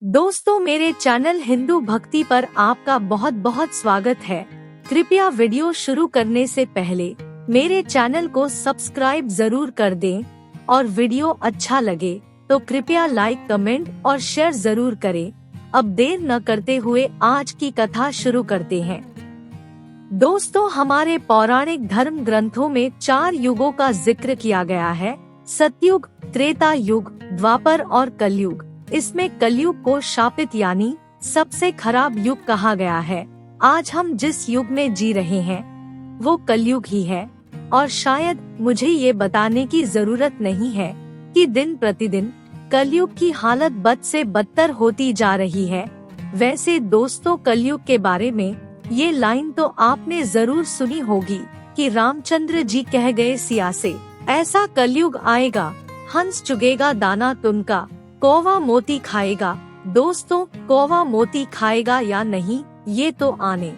दोस्तों, मेरे चैनल हिंदू भक्ति पर आपका बहुत बहुत स्वागत है। कृपया वीडियो शुरू करने से पहले मेरे चैनल को सब्सक्राइब जरूर कर दें और वीडियो अच्छा लगे तो कृपया लाइक, कमेंट और शेयर जरूर करें। अब देर न करते हुए आज की कथा शुरू करते हैं। दोस्तों, हमारे पौराणिक धर्म ग्रंथों में 4 युगों का जिक्र किया गया है: सतयुग, त्रेता युग, द्वापर और कलयुग। इसमें कलयुग को शापित यानी सबसे खराब युग कहा गया है। आज हम जिस युग में जी रहे हैं वो कलयुग ही है और शायद मुझे ये बताने की जरूरत नहीं है कि दिन प्रतिदिन कलयुग की हालत बद से बदतर होती जा रही है। वैसे दोस्तों, कलयुग के बारे में ये लाइन तो आपने जरूर सुनी होगी कि रामचंद्र जी कह गए सिया से, ऐसा कलयुग आएगा, हंस चुगेगा दाना तुनका, कौवा मोती खाएगा। दोस्तों, कौवा मोती खाएगा या नहीं ये तो आने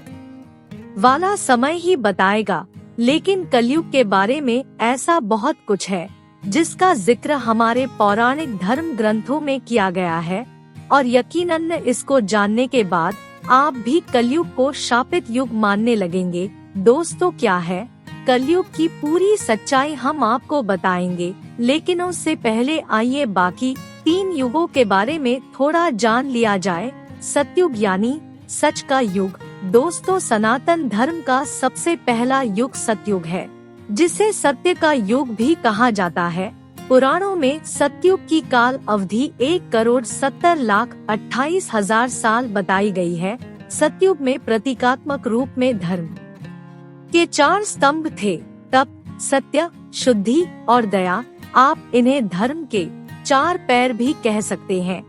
वाला समय ही बताएगा, लेकिन कलयुग के बारे में ऐसा बहुत कुछ है जिसका जिक्र हमारे पौराणिक धर्म ग्रंथों में किया गया है और यकीनन इसको जानने के बाद आप भी कलयुग को शापित युग मानने लगेंगे। दोस्तों, क्या है कलयुग की पूरी सच्चाई हम आपको बताएंगे, लेकिन उससे पहले आइए बाकी 3 युगों के बारे में थोड़ा जान लिया जाए। सतयुग यानी सच का युग। दोस्तों, सनातन धर्म का सबसे पहला युग सतयुग है, जिसे सत्य का युग भी कहा जाता है। पुराणों में सतयुग की काल अवधि 1,70,28,000 साल बताई गई है। सतयुग में प्रतीकात्मक रूप में धर्म के 4 स्तंभ थे: तप, सत्य, शुद्धि और दया। आप इन्हें धर्म के 4 पैर भी कह सकते हैं।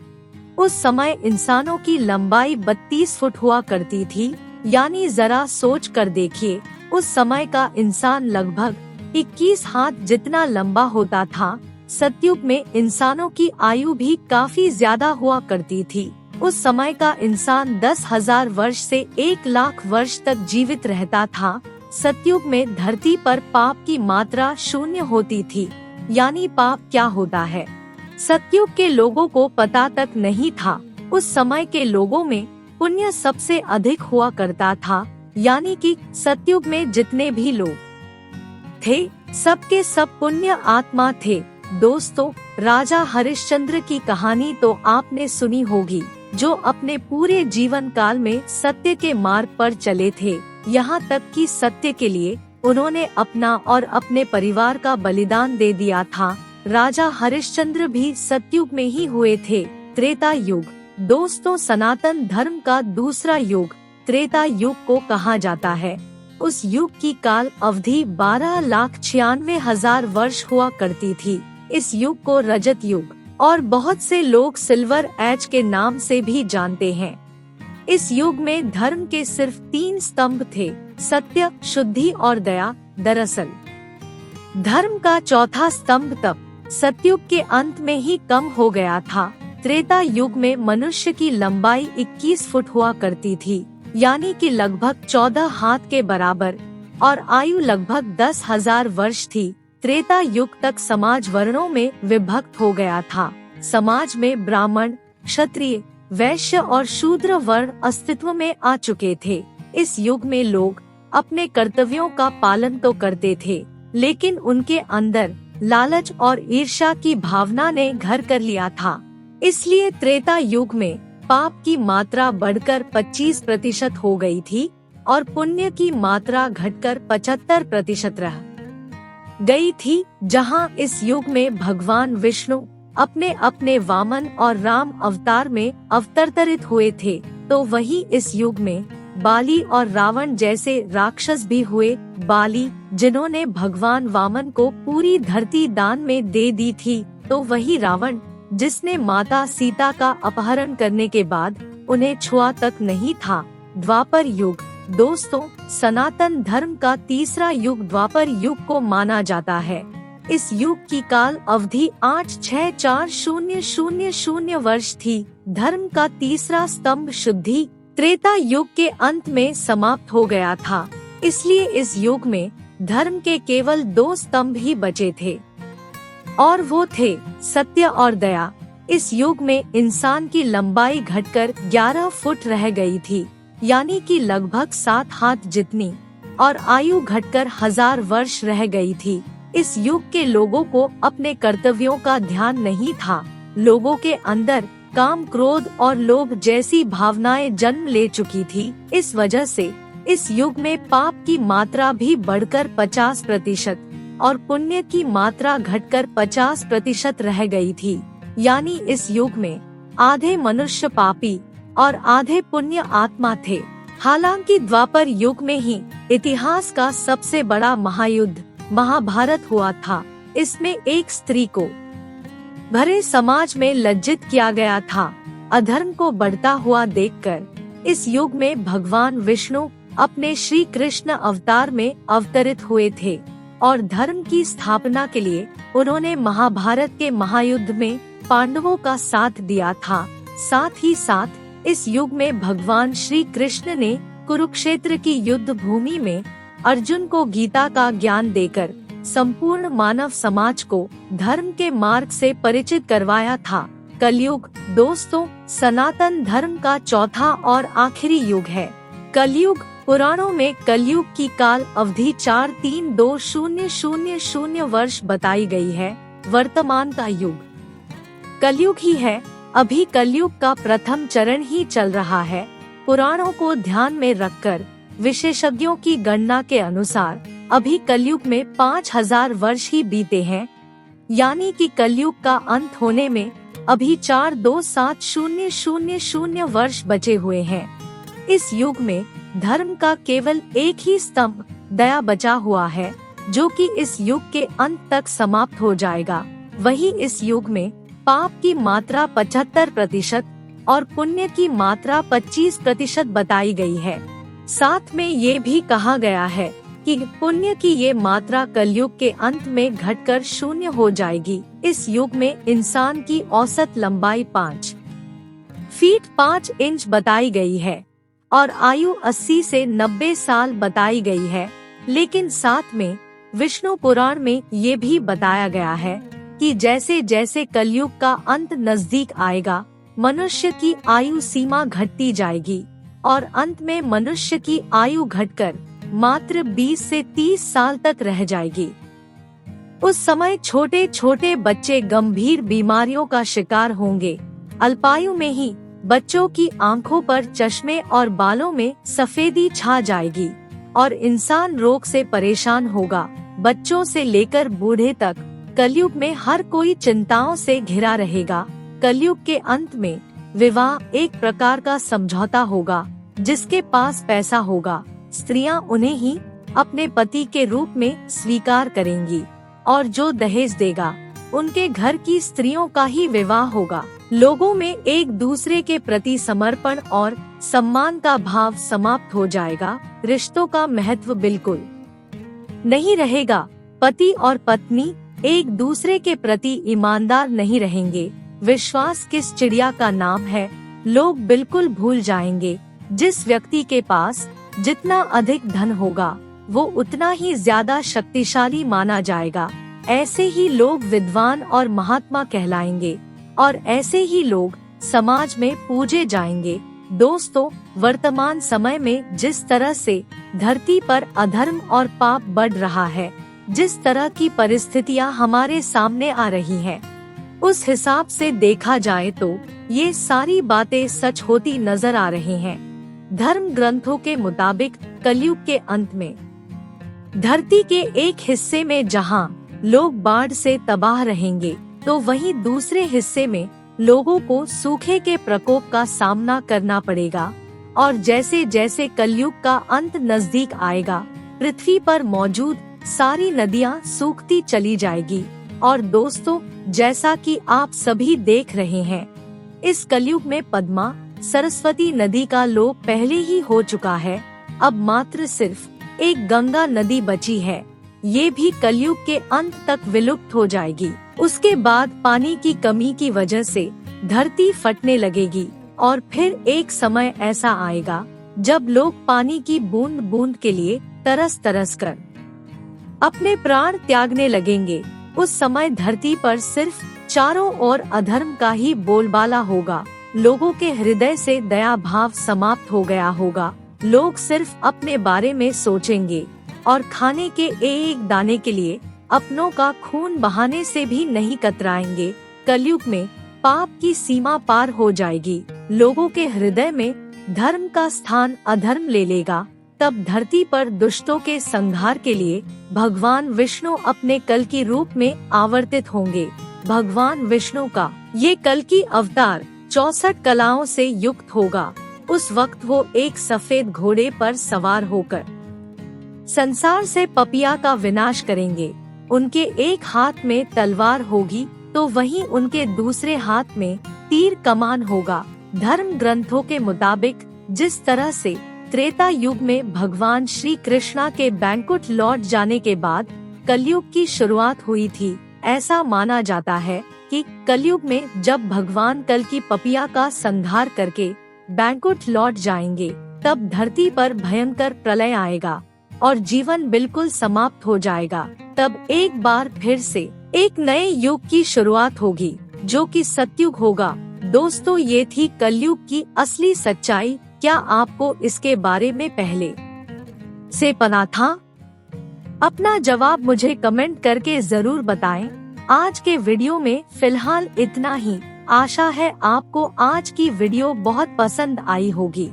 उस समय इंसानों की लंबाई 32 फुट हुआ करती थी, यानी जरा सोच कर देखिए, उस समय का इंसान लगभग 21 हाथ जितना लंबा होता था। सतयुग में इंसानों की आयु भी काफी ज्यादा हुआ करती थी। उस समय का इंसान 10,000 वर्ष से 1,00,000 वर्ष तक जीवित रहता था। सतयुग में धरती पर पाप की मात्रा 0 होती थी, यानी पाप क्या होता है सतयुग के लोगों को पता तक नहीं था। उस समय के लोगों में पुण्य सबसे अधिक हुआ करता था, यानी कि सतयुग में जितने भी लोग थे सबके सब पुण्य आत्मा थे। दोस्तों, राजा हरिश्चंद्र की कहानी तो आपने सुनी होगी, जो अपने पूरे जीवन काल में सत्य के मार्ग पर चले थे, यहाँ तक कि सत्य के लिए उन्होंने अपना और अपने परिवार का बलिदान दे दिया था। राजा हरिश्चंद्र भी सतयुग में ही हुए थे। त्रेता युग। दोस्तों, सनातन धर्म का दूसरा युग त्रेता युग को कहा जाता है। उस युग की काल अवधि 12,96,000 वर्ष हुआ करती थी। इस युग को रजत युग और बहुत से लोग सिल्वर एज के नाम से भी जानते हैं। इस युग में धर्म के सिर्फ 3 स्तंभ थे: सत्य, शुद्धि और दया। दरअसल धर्म का चौथा स्तंभ तप सतयुग के अंत में ही कम हो गया था। त्रेता युग में मनुष्य की लंबाई 21 फुट हुआ करती थी, यानी कि लगभग 14 हाथ के बराबर, और आयु लगभग 10,000 वर्ष थी। त्रेता युग तक समाज वर्णों में विभक्त हो गया था। समाज में ब्राह्मण, क्षत्रिय, वैश्य और शूद्र वर्ण अस्तित्व में आ चुके थे। इस युग में लोग अपने कर्तव्यों का पालन तो करते थे, लेकिन उनके अंदर लालच और ईर्ष्या की भावना ने घर कर लिया था। इसलिए त्रेता युग में पाप की मात्रा बढ़कर 25% हो गई थी और पुण्य की मात्रा घटकर 75% रह गई थी। जहां इस युग में भगवान विष्णु अपने अपने वामन और राम अवतार में अवतरित हुए थे, तो वहीं इस युग में बाली और रावण जैसे राक्षस भी हुए। बाली, जिन्होंने भगवान वामन को पूरी धरती दान में दे दी थी, तो वही रावण, जिसने माता सीता का अपहरण करने के बाद उन्हें छुआ तक नहीं था। द्वापर युग। दोस्तों, सनातन धर्म का तीसरा युग द्वापर युग को माना जाता है। इस युग की काल अवधि 8,64,000 वर्ष थी। धर्म का तीसरा स्तंभ शुद्धि त्रेता युग के अंत में समाप्त हो गया था, इसलिए इस युग में धर्म के केवल 2 स्तंभ ही बचे थे और वो थे सत्य और दया। इस युग में इंसान की लंबाई घटकर 11 फुट रह गई थी, यानी कि लगभग 7 हाथ जितनी, और आयु घटकर 1000 वर्ष रह गई थी। इस युग के लोगों को अपने कर्तव्यों का ध्यान नहीं था। लोगों के अंदर काम, क्रोध और लोभ जैसी भावनाएं जन्म ले चुकी थी। इस वजह से इस युग में पाप की मात्रा भी बढ़कर 50% और पुण्य की मात्रा घटकर 50% रह गई थी। यानी इस युग में आधे मनुष्य पापी और आधे पुण्य आत्मा थे। हालांकि द्वापर युग में ही इतिहास का सबसे बड़ा महायुद्ध महाभारत हुआ था। इसमें एक स्त्री को भरे समाज में लज्जित किया गया था। अधर्म को बढ़ता हुआ देखकर इस युग में भगवान विष्णु अपने श्री कृष्ण अवतार में अवतरित हुए थे और धर्म की स्थापना के लिए उन्होंने महाभारत के महायुद्ध में पांडवों का साथ दिया था। साथ ही साथ इस युग में भगवान श्री कृष्ण ने कुरुक्षेत्र की युद्ध भूमि में अर्जुन को गीता का ज्ञान देकर संपूर्ण मानव समाज को धर्म के मार्ग से परिचित करवाया था। कलयुग दोस्तों सनातन धर्म का चौथा और आखिरी युग है। कलयुग पुराणों में कलयुग की काल अवधि 432,000 वर्ष बताई गई है। वर्तमान का युग कलयुग ही है। अभी कलयुग का प्रथम चरण ही चल रहा है। पुराणों को ध्यान में रखकर विशेषज्ञों की गणना के अनुसार अभी कलयुग में 5000 वर्ष ही बीते हैं, यानी कि कलयुग का अंत होने में अभी 427,000 वर्ष बचे हुए हैं। इस युग में धर्म का केवल एक ही स्तंभ दया बचा हुआ है, जो कि इस युग के अंत तक समाप्त हो जाएगा। वही इस युग में पाप की मात्रा 75% और पुण्य की मात्रा 25% बताई गई है। साथ में ये भी कहा गया है कि पुण्य की ये मात्रा कलयुग के अंत में घटकर 0 हो जाएगी। इस युग में इंसान की औसत लंबाई 5 फीट 5 इंच बताई गई है और आयु 80 से 90 साल बताई गई है। लेकिन साथ में विष्णु पुराण में ये भी बताया गया है कि जैसे जैसे कलयुग का अंत नजदीक आएगा, मनुष्य की आयु सीमा घटती जाएगी और अंत में मनुष्य की आयु घटकर मात्र 20 से 30 साल तक रह जाएगी। उस समय छोटे छोटे बच्चे गंभीर बीमारियों का शिकार होंगे। अल्पायु में ही बच्चों की आंखों पर चश्मे और बालों में सफेदी छा जाएगी और इंसान रोग से परेशान होगा। बच्चों से लेकर बूढ़े तक कलयुग में हर कोई चिंताओं से घिरा रहेगा। कलयुग के अंत में विवाह एक प्रकार का समझौता होगा। जिसके पास पैसा होगा, स्त्रियां उन्हें ही अपने पति के रूप में स्वीकार करेंगी और जो दहेज देगा उनके घर की स्त्रियों का ही विवाह होगा। लोगों में एक दूसरे के प्रति समर्पण और सम्मान का भाव समाप्त हो जाएगा। रिश्तों का महत्व बिल्कुल नहीं रहेगा। पति और पत्नी एक दूसरे के प्रति ईमानदार नहीं रहेंगे। विश्वास किस चिड़िया का नाम है, लोग बिल्कुल भूल जाएंगे। जिस व्यक्ति के पास जितना अधिक धन होगा, वो उतना ही ज्यादा शक्तिशाली माना जाएगा। ऐसे ही लोग विद्वान और महात्मा कहलाएंगे और ऐसे ही लोग समाज में पूजे जाएंगे। दोस्तों, वर्तमान समय में जिस तरह से धरती पर अधर्म और पाप बढ़ रहा है, जिस तरह की परिस्थितियां हमारे सामने आ रही हैं, उस हिसाब से देखा जाए तो ये सारी बातें सच होती नजर आ रही हैं। धर्म ग्रंथों के मुताबिक कलयुग के अंत में धरती के एक हिस्से में जहां लोग बाढ़ से तबाह रहेंगे, तो वहीं दूसरे हिस्से में लोगों को सूखे के प्रकोप का सामना करना पड़ेगा। और जैसे जैसे कलयुग का अंत नजदीक आएगा, पृथ्वी पर मौजूद सारी नदियां सूखती चली जाएगी। और दोस्तों, जैसा कि आप सभी देख रहे हैं, इस कलयुग में पद्मा सरस्वती नदी का लोप पहले ही हो चुका है। अब मात्र सिर्फ एक गंगा नदी बची है। ये भी कलयुग के अंत तक विलुप्त हो जाएगी। उसके बाद पानी की कमी की वजह से धरती फटने लगेगी और फिर एक समय ऐसा आएगा जब लोग पानी की बूंद बूंद के लिए तरस तरस कर अपने प्राण त्यागने लगेंगे। उस समय धरती पर सिर्फ चारों ओर अधर्म का ही बोलबाला होगा। लोगों के हृदय से दया भाव समाप्त हो गया होगा। लोग सिर्फ अपने बारे में सोचेंगे और खाने के एक दाने के लिए अपनों का खून बहाने से भी नहीं कतराएंगे। कलयुग में पाप की सीमा पार हो जाएगी। लोगों के हृदय में धर्म का स्थान अधर्म ले लेगा। तब धरती पर दुष्टों के संहार के लिए भगवान विष्णु अपने कल की रूप में आवर्तित होंगे। भगवान विष्णु का ये कल की अवतार 64 कलाओं से युक्त होगा। उस वक्त वो एक सफेद घोड़े पर सवार होकर संसार से पपिया का विनाश करेंगे। उनके एक हाथ में तलवार होगी तो वहीं उनके दूसरे हाथ में तीर कमान होगा। धर्म ग्रंथों के मुताबिक जिस तरह से त्रेता युग में भगवान श्री कृष्णा के बैंकुट लौट जाने के बाद कलयुग की शुरुआत हुई थी, ऐसा माना जाता है कि कलयुग में जब भगवान कल की पपिया का संहार करके बैंकुट लौट जाएंगे तब धरती पर भयंकर प्रलय आएगा और जीवन बिल्कुल समाप्त हो जाएगा। तब एक बार फिर से एक नए युग की शुरुआत होगी जो कि सतयुग होगा। दोस्तों, ये थी कलयुग की असली सच्चाई। क्या आपको इसके बारे में पहले से पता था? अपना जवाब मुझे कमेंट करके जरूर बताएं। आज के वीडियो में फिलहाल इतना ही। आशा है आपको आज की वीडियो बहुत पसंद आई होगी।